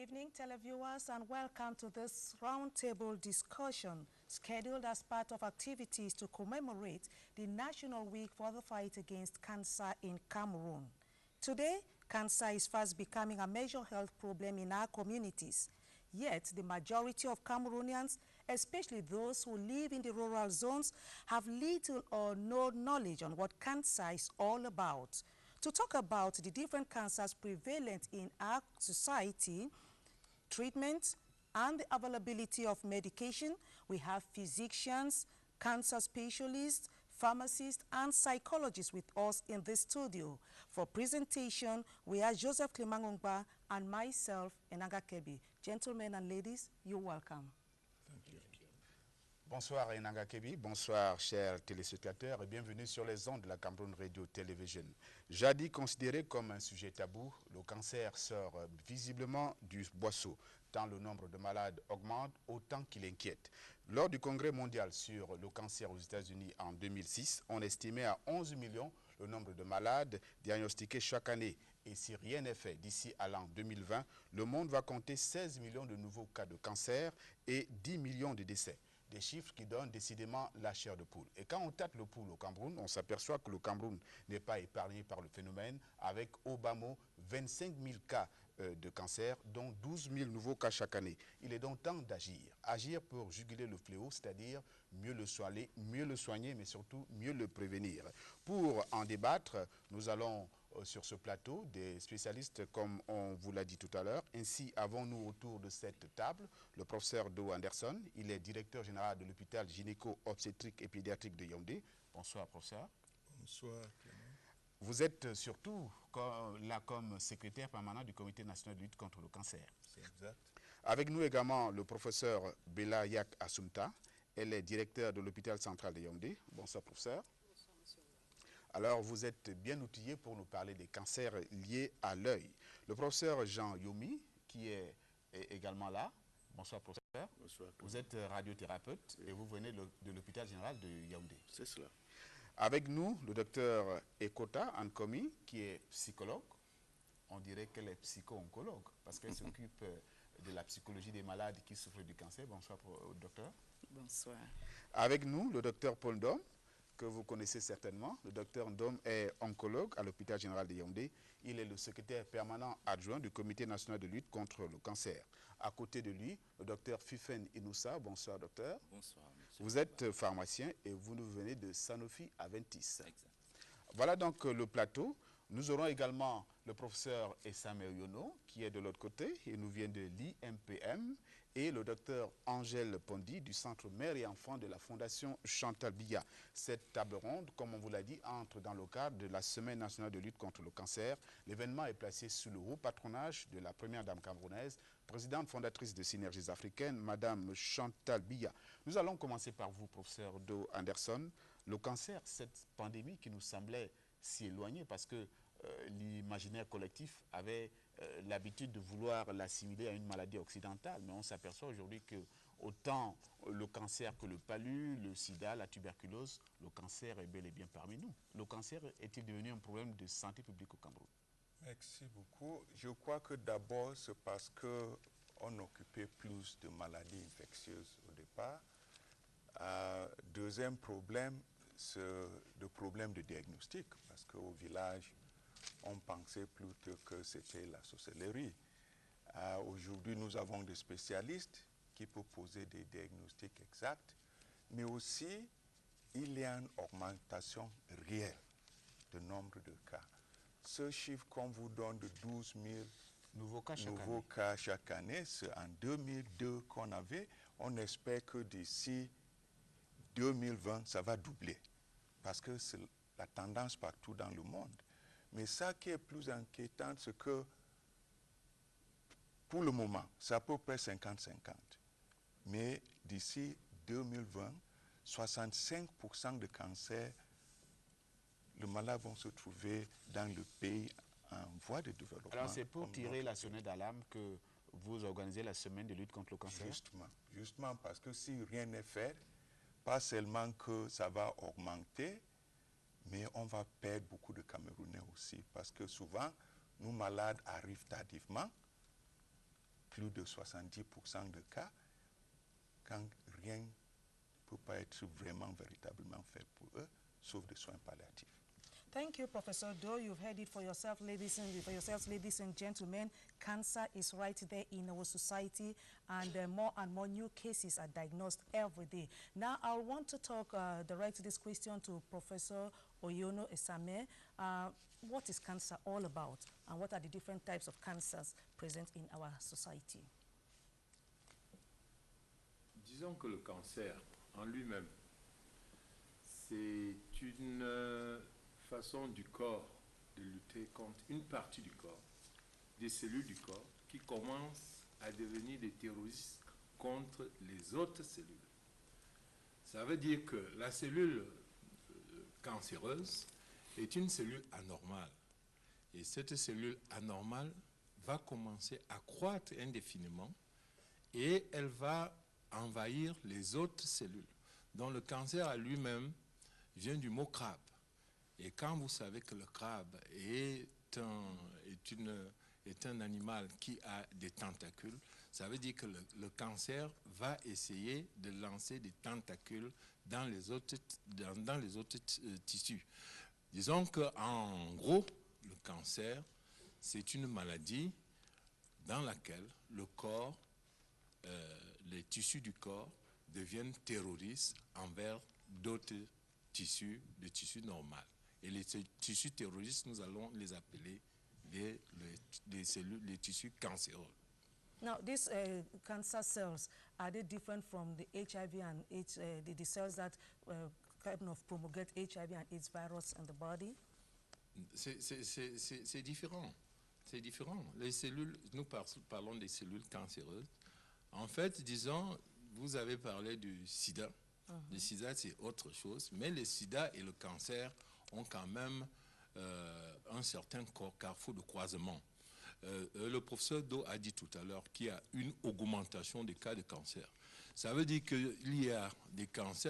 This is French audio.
evening, televiewers, and welcome to this roundtable discussion scheduled as part of activities to commemorate the National Week for the Fight Against Cancer in Cameroon. Today, cancer is fast becoming a major health problem in our communities. Yet, the majority of Cameroonians, especially those who live in the rural zones, have little or no knowledge on what cancer is all about. To talk about the different cancers prevalent in our society, treatment, and the availability of medication, we have physicians, cancer specialists, pharmacists, and psychologists with us in this studio. For presentation, we are Joseph Clemangongba and myself, Enanga Kebi. Gentlemen and ladies, you're welcome. Thank you. Bonsoir Enanga Kebi, bonsoir chers téléspectateurs et bienvenue sur les ondes de la Cameroun Radio Television. Jadis considéré comme un sujet tabou, le cancer sort visiblement du boisseau, tant le nombre de malades augmente autant qu'il inquiète. Lors du congrès mondial sur le cancer aux États-Unis en 2006, on estimait à 11 millions le nombre de malades diagnostiqués chaque année. Et si rien n'est fait d'ici à l'an 2020, le monde va compter 16 millions de nouveaux cas de cancer et 10 millions de décès. Des chiffres qui donnent décidément la chair de poule. Et quand on tâte le pouls au Cameroun, on s'aperçoit que le Cameroun n'est pas épargné par le phénomène, avec au bas mot 25 000 cas de cancer, dont 12 000 nouveaux cas chaque année. Il est donc temps d'agir. Agir pour juguler le fléau, c'est-à-dire mieux le soigner, mais surtout mieux le prévenir. Pour en débattre, nous allons sur ce plateau des spécialistes comme on vous l'a dit tout à l'heure. Ainsi avons-nous autour de cette table le professeur Do Anderson. Il est directeur général de l'hôpital gynéco-obstétrique et pédiatrique de Yaoundé. Bonsoir professeur. Bonsoir Clément. Vous êtes surtout là comme secrétaire permanent du Comité national de lutte contre le cancer. C'est exact. Avec nous également le professeur Bella Yak Assoumta. Elle est directeur de l'hôpital central de Yaoundé. Bonsoir professeur. Alors, vous êtes bien outillé pour nous parler des cancers liés à l'œil. Le professeur Jean Yomi, qui est également là. Bonsoir, professeur. Bonsoir. Vous êtes radiothérapeute et vous venez de l'hôpital général de Yaoundé. C'est cela. Avec nous, le docteur Ekota Ankomi, qui est psychologue. On dirait qu'elle est psycho-oncologue parce qu'elle s'occupe de la psychologie des malades qui souffrent du cancer. Bonsoir, docteur. Bonsoir. Avec nous, le docteur Paul Ndom, que vous connaissez certainement. Le docteur Ndom est oncologue à l'hôpital général de Yaoundé. Il est le secrétaire permanent adjoint du Comité national de lutte contre le cancer. À côté de lui, le docteur Fifen Inoussa. Bonsoir, docteur. Bonsoir, monsieur. Vous êtes pharmacien et vous nous venez de Sanofi Aventis. Exact. Voilà donc le plateau. Nous aurons également le professeur Essame Yono, qui est de l'autre côté. Il nous vient de l'IMPM. Et le docteur Angèle Pondi du Centre Mère et Enfants de la Fondation Chantal Biya. Cette table ronde, comme on vous l'a dit, entre dans le cadre de la Semaine nationale de lutte contre le cancer. L'événement est placé sous le haut patronage de la première dame camerounaise, présidente fondatrice de Synergies africaines, Madame Chantal Biya. Nous allons commencer par vous, professeur Do Anderson. Le cancer, cette pandémie qui nous semblait si éloignée parce que l'imaginaire collectif avait l'habitude de vouloir l'assimiler à une maladie occidentale. Mais on s'aperçoit aujourd'hui que autant le cancer que le palu, le sida, la tuberculose, le cancer est bel et bien parmi nous. Le cancer est-il devenu un problème de santé publique au Cameroun? Merci beaucoup. Je crois que d'abord, c'est parce qu'on occupait plus de maladies infectieuses au départ. Deuxième problème, c'est le problème de diagnostic, parce qu'au village, on pensait plutôt que c'était la sorcellerie. Aujourd'hui, nous avons des spécialistes qui peuvent poser des diagnostics exacts, mais aussi, il y a une augmentation réelle du nombre de cas. Ce chiffre qu'on vous donne de 12 000 nouveaux cas chaque année, c'est en 2002 qu'on avait. On espère que d'ici 2020, ça va doubler, parce que c'est la tendance partout dans le monde. Mais ça qui est plus inquiétant, c'est que pour le moment, c'est à peu près 50-50. Mais d'ici 2020, 65% de cancers, les malades vont se trouver dans le pays en voie de développement. Alors c'est pour tirer la sonnette d'alarme que vous organisez la semaine de lutte contre le cancer? Justement parce que si rien n'est fait, pas seulement que ça va augmenter, mais on va perdre beaucoup de Camerounais aussi. Parce que souvent, nos malades arrivent tardivement. plus de 70% de cas quand rien ne peut pas être vraiment, véritablement fait pour eux, sauf des soins palliatifs. Thank you, Professor Do. You've heard it for yourself, ladies and gentlemen. Cancer is right there in our society, and more new cases are diagnosed every day. Now, I want to direct this question to Professor Oyono Esame. What is cancer all about, and what are the different types of cancers present in our society? Disons que le cancer en lui-même, c'est une façon du corps de lutter contre une partie du corps, des cellules du corps, qui commencent à devenir des terroristes contre les autres cellules. Ça veut dire que la cellule cancéreuse est une cellule anormale. Et cette cellule anormale va commencer à croître indéfiniment et elle va envahir les autres cellules. Donc le cancer à lui-même vient du mot crabe. Et quand vous savez que le crabe est un animal qui a des tentacules, ça veut dire que le cancer va essayer de lancer des tentacules dans les autres tissus. Disons qu'en gros, le cancer, c'est une maladie dans laquelle le corps, les tissus du corps deviennent terroristes envers d'autres tissus, des tissus normaux. Et les tissus terroristes, nous allons les appeler les tissus cancéreux. Now, these cancer cells, are they different from the HIV and AIDS, the cells that kind of promulgate HIV and AIDS virus in the body? C'est différent. C'est différent. Les cellules, nous parlons des cellules cancéreuses. En fait, disons, vous avez parlé du sida. Le sida, c'est autre chose. Mais le sida et le cancer ont quand même un certain carrefour de croisement. Le professeur Do a dit tout à l'heure qu'il y a une augmentation des cas de cancer. Ça veut dire qu'il y a des cancers